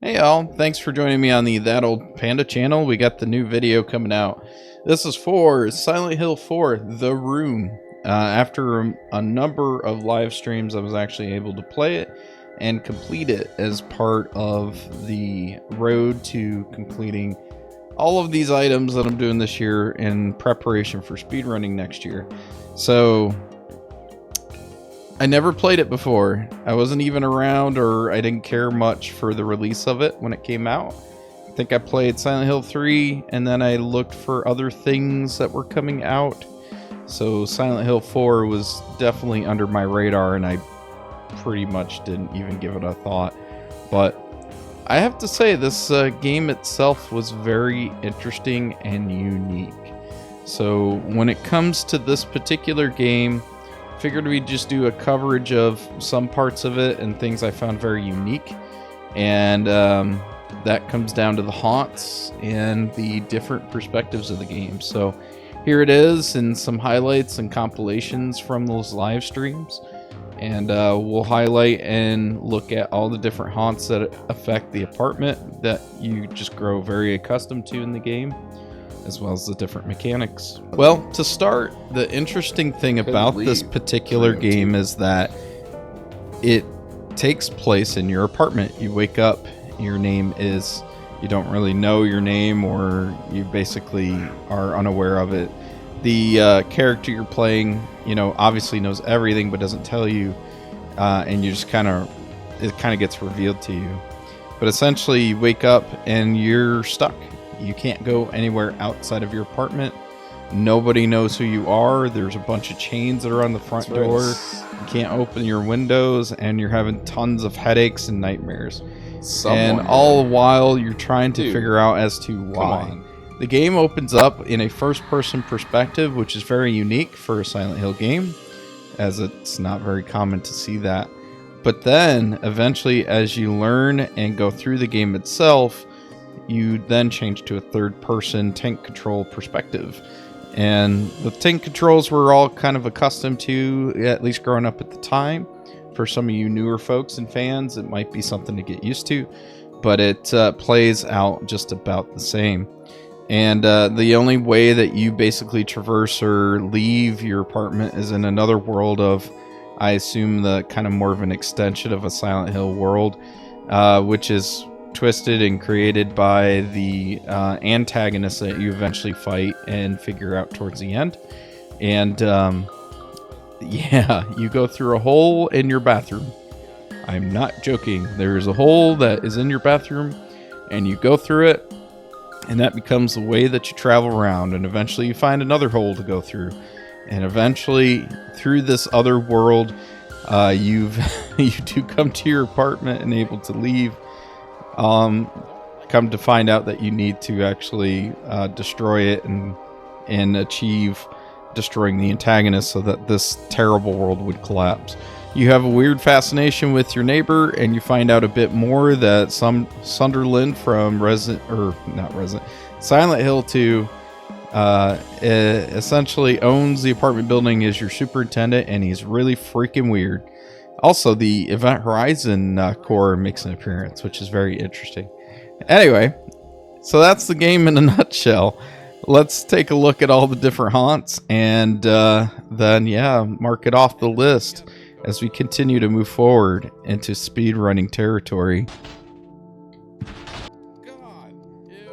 Hey all, thanks for joining me on the That Old Panda channel. We got the new video coming out. This is for Silent Hill 4, The Room. After a number of live streams, I was actually able to play it and complete it as part of the road to completing all of these items that I'm doing this year in preparation for speedrunning next year. So I never played it before. I wasn't even around, or I didn't care much for the release of it when it came out. I think I played Silent Hill 3, and then I looked for other things that were coming out. So Silent Hill 4 was definitely under my radar, and I pretty much didn't even give it a thought. But I have to say, this game itself was very interesting and unique. So when it comes to this particular game, figured we'd just do a coverage of some parts of it and things I found very unique. And that comes down to the haunts and the different perspectives of the game. So here it is, and some highlights and compilations from those live streams. And we'll highlight and look at all the different haunts that affect the apartment that you just grow very accustomed to in the game, as well as the different mechanics. Well, to start, the interesting thing about this particular game is that it takes place in your apartment. You wake up, your name is, you don't really know your name, or you basically are unaware of it. The character you're playing, obviously knows everything but doesn't tell you, and you just it kind of gets revealed to you. But essentially, you wake up and you're stuck. You can't go anywhere outside of your apartment. Nobody knows who you are. There's a bunch of chains that are on the front door. You can't open your windows, and you're having tons of headaches and nightmares. And all the while, you're trying to figure out as to why. The game opens up in a first-person perspective, which is very unique for a Silent Hill game, as it's not very common to see that. But then, eventually, as you learn and go through the game itself, you then change to a third-person tank control perspective. And the tank controls we're all kind of accustomed to, at least growing up at the time. For some of you newer folks and fans, it might be something to get used to, but it plays out just about the same. And the only way that you basically traverse or leave your apartment is in another world of, I assume, the kind of more of an extension of a Silent Hill world, which is twisted and created by the antagonists that you eventually fight and figure out towards the end. And yeah, you go through a hole in your bathroom. I'm not joking. There's a hole that is in your bathroom, and you go through it, and that becomes the way that you travel around. And eventually you find another hole to go through, and eventually through this other world, you do come to your apartment and able to leave. Come to find out that you need to actually destroy it and achieve destroying the antagonist so that this terrible world would collapse. You have a weird fascination with your neighbor, and you find out a bit more that Sunderland from Silent Hill 2 essentially owns the apartment building as your superintendent, and he's really freaking weird. Also, the Event Horizon core makes an appearance, which is very interesting. Anyway, so that's the game in a nutshell. Let's take a look at all the different haunts, and then, yeah, mark it off the list as we continue to move forward into speedrunning territory. God, ew.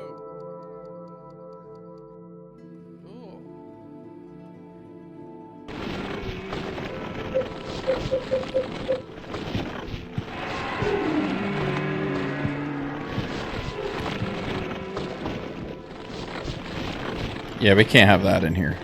Yeah, we can't have that in here.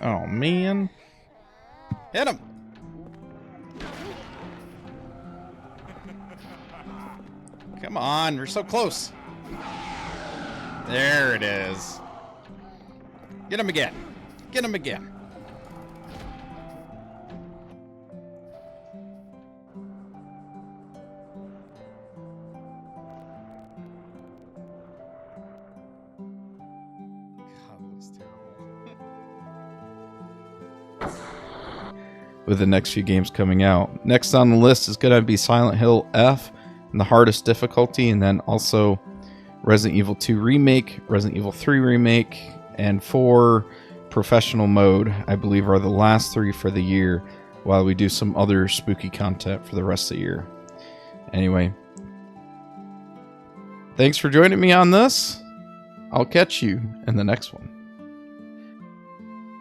Oh, man. Hit him! Come on, we're so close. There it is. Get him again. Get him again. God, that was terrible. With the next few games coming out. Next on the list is going to be Silent Hill F in the hardest difficulty, and then also Resident Evil 2 Remake, Resident Evil 3 Remake, and 4 Professional Mode, I believe, are the last 3 for the year, while we do some other spooky content for the rest of the year. Anyway, thanks for joining me on this. I'll catch you in the next one.